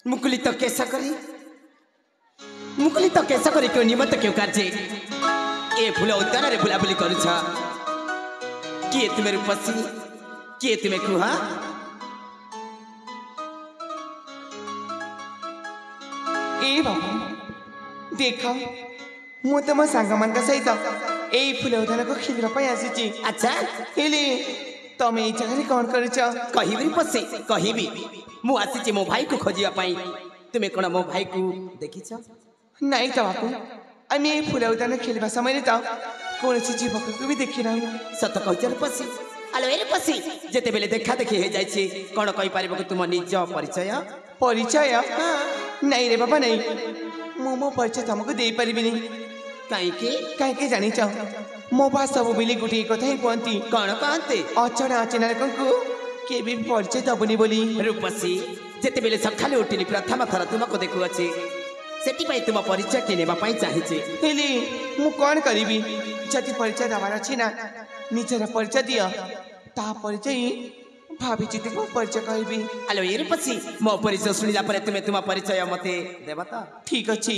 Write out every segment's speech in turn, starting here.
मुकुली तो कैसा करी मुकुली तो कैसा करी क्यों निमत क्यों कार्जे ए फूल उद्यान रे बुलाबुली करुछ किए तुमे रूपसी किए तुमे कुहा ए बाबा देख मु तो मो सांग मान सहित ए फूल उद्यान को खेलवा पाई आसी अच्छा हेले तमे ए जगह कौन करुछ कहिबी पसे कहिबी मु आसी मो भाई को खोजिया पाई तुमे कोन मो भाई को देखिछ नहीं तो बापू आम ए फूल उद्यान खेलवा समय तो कौन सी जीव को भी देखी ना सत कहचर पसी आलो एरे पसी जेते बेले देखा देखी हे जाई छी कोन कहि पारिबो कि तुम निज परिचय परिचय नहीं रे बाबा नहीं मो मो परिचय तुमको दे परिबिनी कहीं के जानी चाह मो बा सब मिली गुटी कथा ही कहती कौन कहते अचना अचना को के भी परिचय दबनी बोली रूपसी जेते बेले सखाले उठिली प्रथम थर तुमको देखु अछि सेति पई तुम परिचय के नेबा पई चाहिछि हेली मु कोन करिबी जति परिचय दबार अछि ना निजर परिचय दियो ता परिचय भाभी चिते को परिचय कहबी आलो ए रूपसी मो परिचय सुनिला परे तुम परिचय मते देबा त ठीक अछि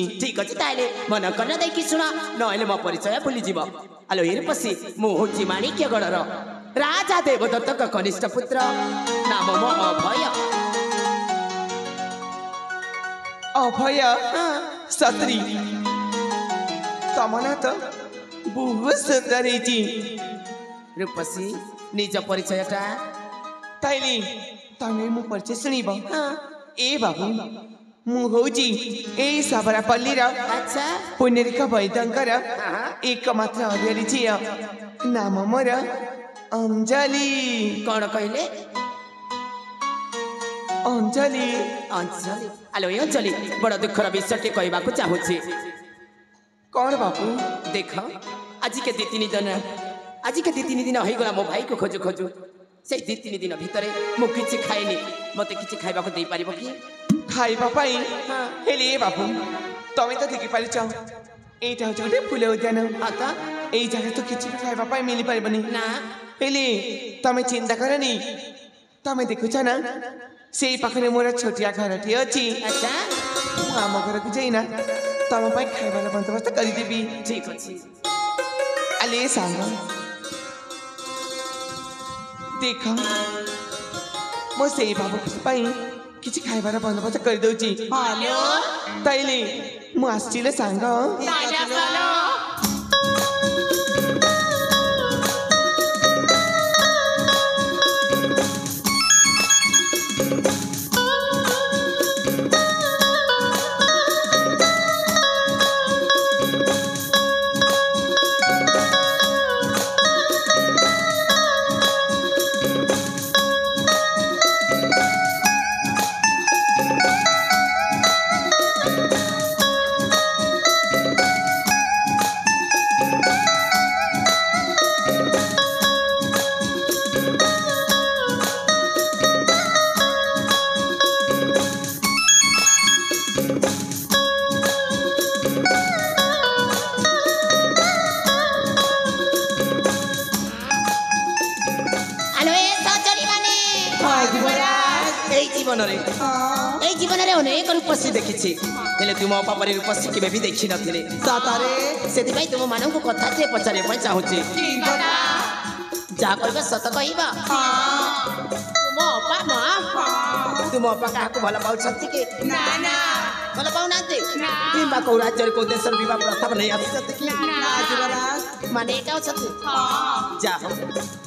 ताले मन कन देखि सुना नहले मो परिचय भूली जीव आलो ए रूपसी मु होची माणिक्य गणर राजा देवदत्त का कनिष्ठ पुत्र नाम मो अभय अभय सत्री तमना तो बहुत सुंदर है रूपसी निज परिचयटा ताइली तमे मु परिचय सुनिब ए बाबू मु होजी ए सबरापल्ली रा अच्छा पुण्यरेखा वैद्यंकर एकमात्र हरिहरी झिया नाम मोर अंजलि कौन कहले अंजलि अंजलि आलो ए अंजलि बड़ दुखर विषय के कहबा को चाहूची कौन बाबू देख आज के दी तीन दिन हो गला मो भाई को खोजु खोजु से दी तीन दिन भितर मु किछि खाइनी मते किछि खाइबा को दे पारिबो कि खाइबा पाई हेले बाबू तमे तो देखि पारिछ एटा होते फूल उद्यान आता ए जगह तो किछि खाइबा पाई मिली पारिबनी ना हेले तमे चिंता करनी तमे देखुछ ना से पाखरे मोर छोटिया घरटी अछि अच्छा आम घर को जाइना तम पाई खाइबार बंदोबस्त करि देबी ठीक अछि आले सांग देख मो से बाबू पाई किछि खाइबार बंदोबस्त करि दउची हेलो ताइले मु आछिले सांग राजा चलो जीवन रे अनेक रूपसी देखी तुम पापरी रूपसी के भी देखी नथिले सतारे से तुम मान को कथा से पचारे चाहूचे जा कहबा सत कहबा तुम अपा मां तुम अपा का को भला पाउ छथि के ना ना भला पाउ नाते किंबा को राज्य को देश विवाह प्रस्ताव नहीं आसी छथि कि ना माने एटा छथि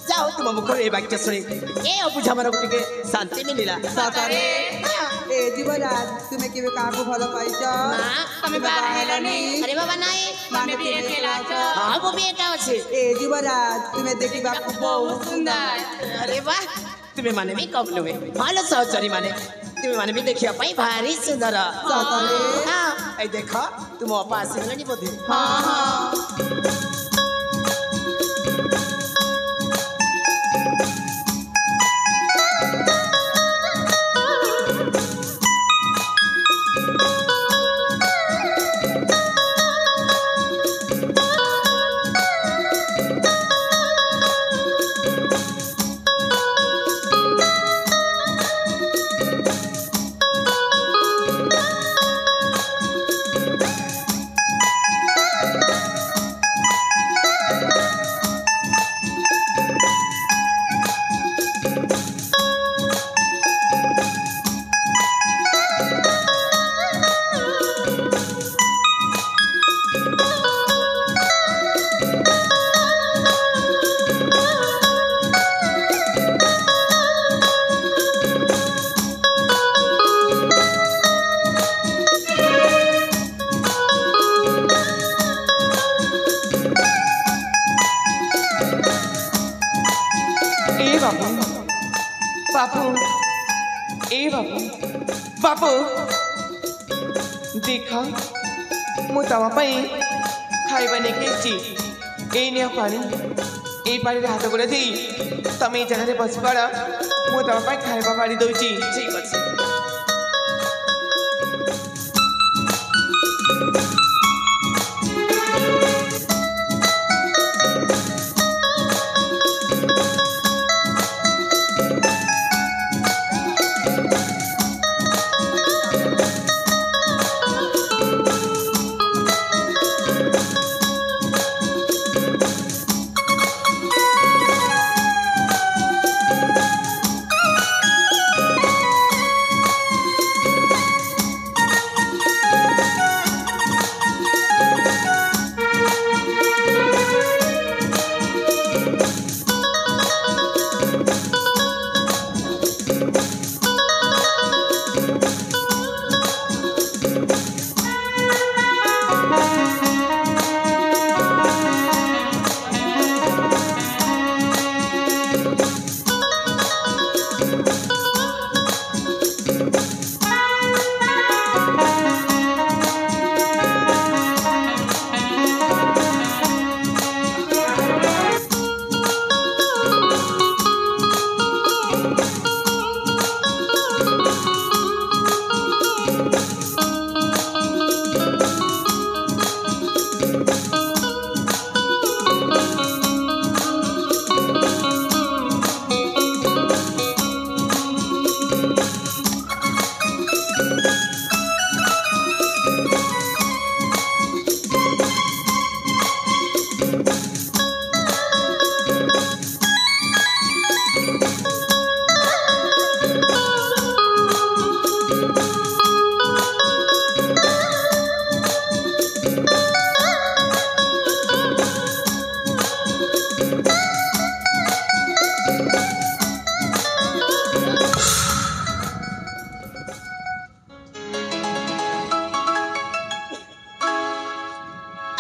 जाओ तुम मुख रे वाक्य सुनी ए अबुझा मार को टिके शांति मिलिला सतारे ए जीवराज तुम्हें केबे काको भलो पाइछ ना तमे बार हेलानी अरे बाबा नाही माने भी एकेला छ हां वो भी एका अछि ए जीवराज तुम्हें देखिबा बहुत सुंदर अरे वाह तुम्हें माने भी कब लुवे भालो सहचरी माने तुम्हें माने भी देखिया पाई भारी सुंदर सतारे हां ए देखो तुम अपा आसीलनी बोधे हां हां बापू देख मु तम खाइबा नहीं ये पानी ये पानी हाथ गोड़ दे तुम ये जगह बस पड़ मु तम खाइबा पानी दूची ठीक अच्छे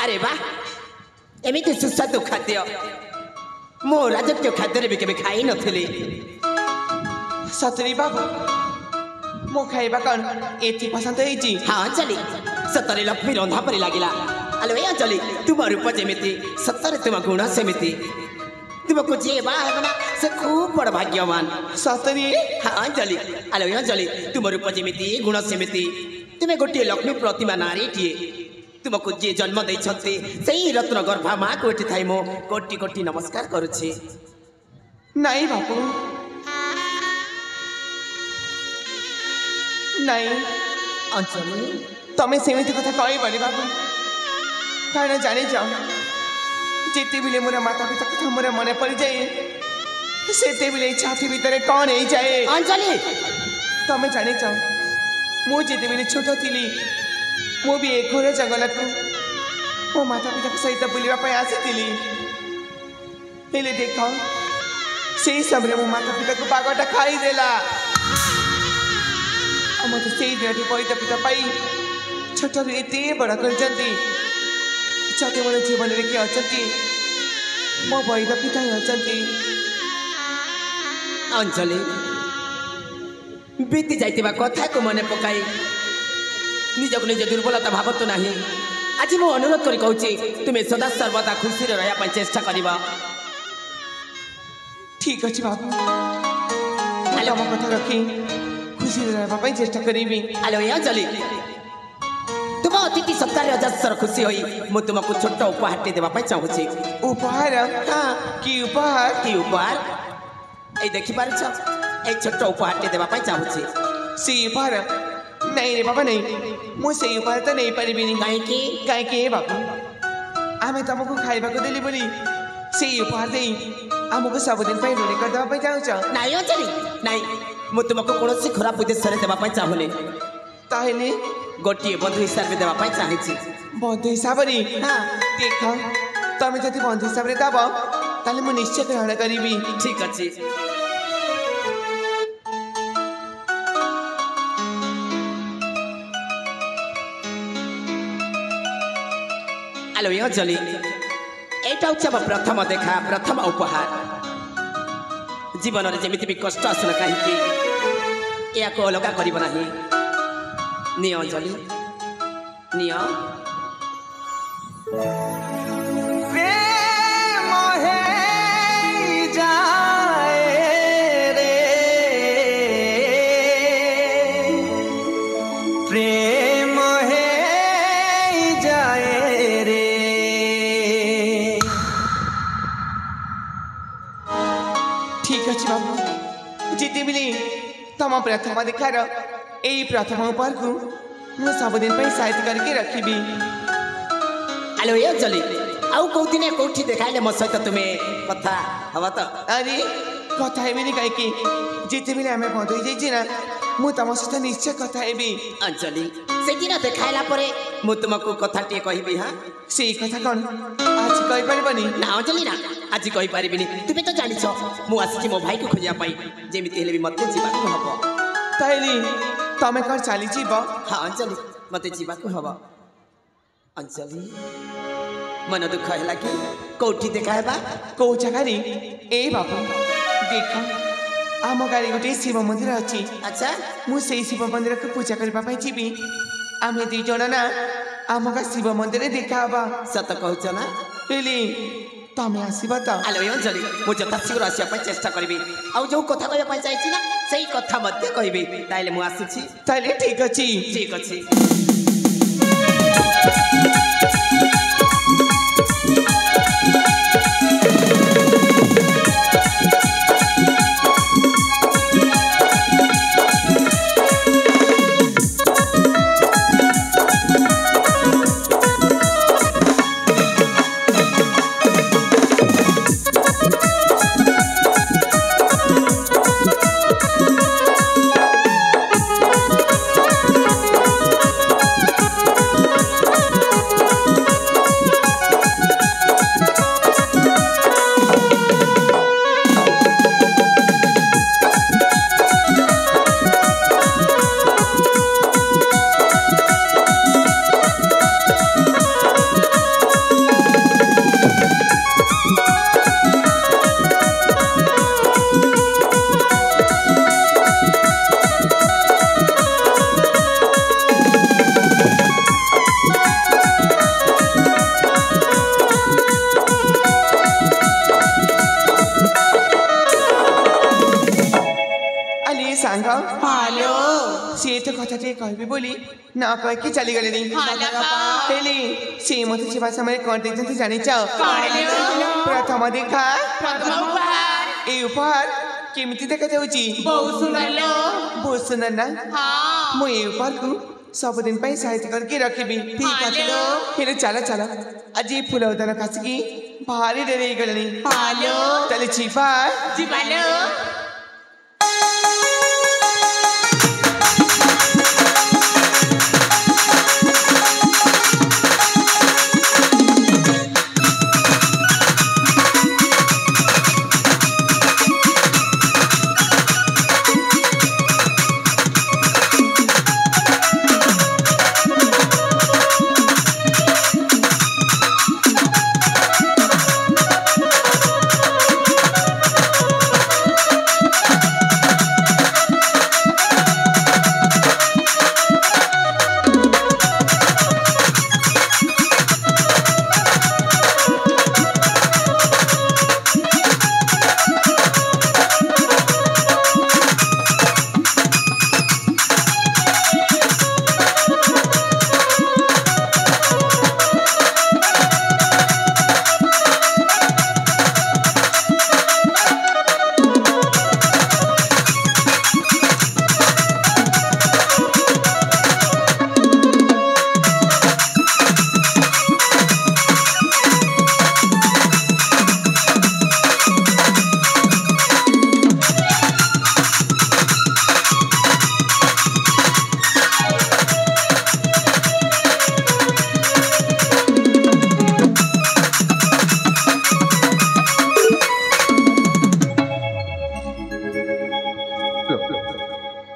अरे वाह एमती सुस्वादु खाद्य मो राजकीय खाद्य भी केबे खाई नथिली सतरी बाबू मो खाइबा कौन एथि पसंद होइची हाँ चली सतरे लक्ष्मी रंधा परी लागिला आलो ए चली तुम रूप जेमिति सतरे तुम गुण सेमिति तुमको जे बा हेबना से खूब बड़ भाग्यवान सतरी हाँ चली आलो ए चली तुम रूप जेमिति गुण सेमिति तुमे गोटे लक्ष्मी प्रतिमा नारीटिए तुमको जे जन्म देइछन्ते सेही रत्न गर्भा माँ को एठी थाई मो कोटि कोटि नमस्कार करुछि नहीं बापू नहीं अंजलि तमें सेमिति कथा कही बनी बाबू कारण जानी जाओ जिते बिले मोर माता पिता कथा मोर मन पड़ जाए सेते बिले छाती भीतर कौन हो जाए अंजलि तमें जानी जाओ मु जिते बिले छोट थी मु भी एक घोर जंगल को मो माता पिता सहित बुलवाई आसी देख से समय मो माता पिता को बागटा खाईदेला मत से दिन पैता पिता पाई छोट एत बड़ कर मोर जीवन में किए अच्छा मो पैता पिता ही अच्छा अंजलि बीती जाइतिबा कथा को मन पकाई निजक निज दुर्बलता भावत ना आज मु अनुरोध करी कहूची तुम्हें सदा सर्वदा खुशी रहा चेष्टा करवा ठीक अच्छे बाबू तुम कथा रखी खुशी रहा चेष्टा करी आलो यहाँ चली तुम अतिथि सप्ताह अजस्र खुशी होई मु तुमको छोट उपहार देवाई चाहूँगी उपहार हाँ कि उपहार कि उपहार ए देखी पारुछ ए छोट उपहार देवाई चाहूँगी से उपहार नहीं रे बाबा नहीं मुझे उपहार तो नहीं पारि कहीं बाबू आम तुमको खाइबा को देली बोली से उपहार दे आमको सबुदिन ऋणी करदेवाई चाहूँ नाई अंजलि नाई मु तुमको कौन खराब उद्देश्य देवाई चाहूनी ताहले गोटे बंधु हिसाब से देवाई चाहे बंधु हिसाब से हाँ देख तुम जब बंधु हिसाब से दब ताले मु निश्चय ग्रहण करी ठीक अच्छे आलो यहाँ चली एटा हूँ प्रथम देखा प्रथम उपहार जीवन में जमी भी कष्ट आसन कहीं या अलग कर নিয় অঞ্জলি নিয় প্রেম হে যায় রে প্রেম হে যায় রে ঠিক আছে বাবু ଯେତେବେଳେ ତମ ପ୍ରଥମ ଦେଖାର ଏଇ ପ୍ରଥମ ଉପହାରକୁ ମୁଁ ସବୁଦିନ ପାଇଁ ସାଇତି କରିକି ରଖିବି। ଆଲୋ ଏ ଅଞ୍ଜଲି ଆଉ କୋଉଦିନେ କୋଉଠି ଦେଖାଇଲେ ମୋ ସହିତ ତୁମେ କଥା ହବ ତ? ଆରେ କଥା ହେବିନି କାହିଁକି ଯେତେବେଳେ ଆମେ ବନ୍ଦ ହେଇଯାଇଛି ନା ମୁଁ ତମ ସହିତ ନିଶ୍ଚୟ କଥା ହେବି। ଅଞ୍ଜଲି ସେଦିନ ଦେଖାଇଲା ପରେ ମୁଁ ତୁମକୁ କଥାଟିଏ କହିବି। ହଁ ସେଇ କଥା କ'ଣ ଆଜି କହିପାରିବନି? ନା ଅଞ୍ଜଲି ନା ଆଜି କହିପାରିବିନି। ତୁମେ ତ ଜାଣିଛ ମୁଁ ଆସିଛି ମୋ ଭାଇକୁ ଖୋଜିବା ପାଇଁ, ଯେମିତି ହେଲେ ବି ମୋତେ ଯିବାକୁ ହବ। ତାହେଲେ ତମେ କ'ଣ ଚାଲିଯିବ? ହଁ ଅଞ୍ଜଲି ମୋତେ ଯିବାକୁ ହବ। ଅଞ୍ଜଲି ମନ ଦୁଃଖ ହେଲା କି କୋଉଠି ଦେଖା ହେବା? କୋଉ ଜାଗାରେ? ଏ ବାବୁ ଦେଖ ଆମ ଗାଁରେ ଗୋଟିଏ ଶିବ ମନ୍ଦିର ଅଛି। ଆଚ୍ଛା ମୁଁ ସେଇ ଶିବ ମନ୍ଦିରକୁ ପୂଜା କରିବା ପାଇଁ ଯିବି। ଆମେ ଦୁଇ ଜଣ ନା ଆମ ଗାଁ ଶିବ ମନ୍ଦିରରେ ଦେଖା ହବା। ସତ କହୁଛ ନା? ହେଲେ ତମେ ଆସିବ ତ? ଆଲୋ ଅଞ୍ଜଲି ମୁଁ ଯଥାଶୀଘ୍ର ଆସିବା ପାଇଁ ଚେଷ୍ଟା କରିବି। ଆଉ ଯୋଉ କଥା କହିବା ପାଇଁ ଚାଇছি ନା ସେଇ କଥା ମଧ୍ୟ କହିବି। ତାହେଲେ ମୁଁ ଆସୁଛି। ତାହେଲେ ଠିକ ଅଛି। ଠିକ ଅଛି। ସାଙ୍ଗ ହ୍ୟାଲୋ ସିଏ ତ କଥାଟିଏ କହିବି ବୋଲି ନ କହିକି ଚାଲିଗଲେଣି। ହେଲେ ସେ ମୋତେ ଯିବା ସମୟରେ କ'ଣ ଦେଇଛନ୍ତି ଜାଣିଛ? ପ୍ରଥମ ଦେଖା ଏଇ ଉପହାର କେମିତି ଦେଖାଯାଉଛି? ବହୁତ ସୁନ୍ଦର ନା? ମୁଁ ଏଇ ଉପହାରକୁ ସବୁଦିନ ପାଇଁ ସାଇତି କରିକି ରଖିବି। ଠିକ ଅଛି। ହେଲେ ଚାଲ ଚାଲ ଆଜି ଫୁଲ ଉଦାନ କାସିକି ଭାରି ଡେରି ହେଇଗଲେଣି। ତାହେଲେ ଯିବା।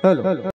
Hello.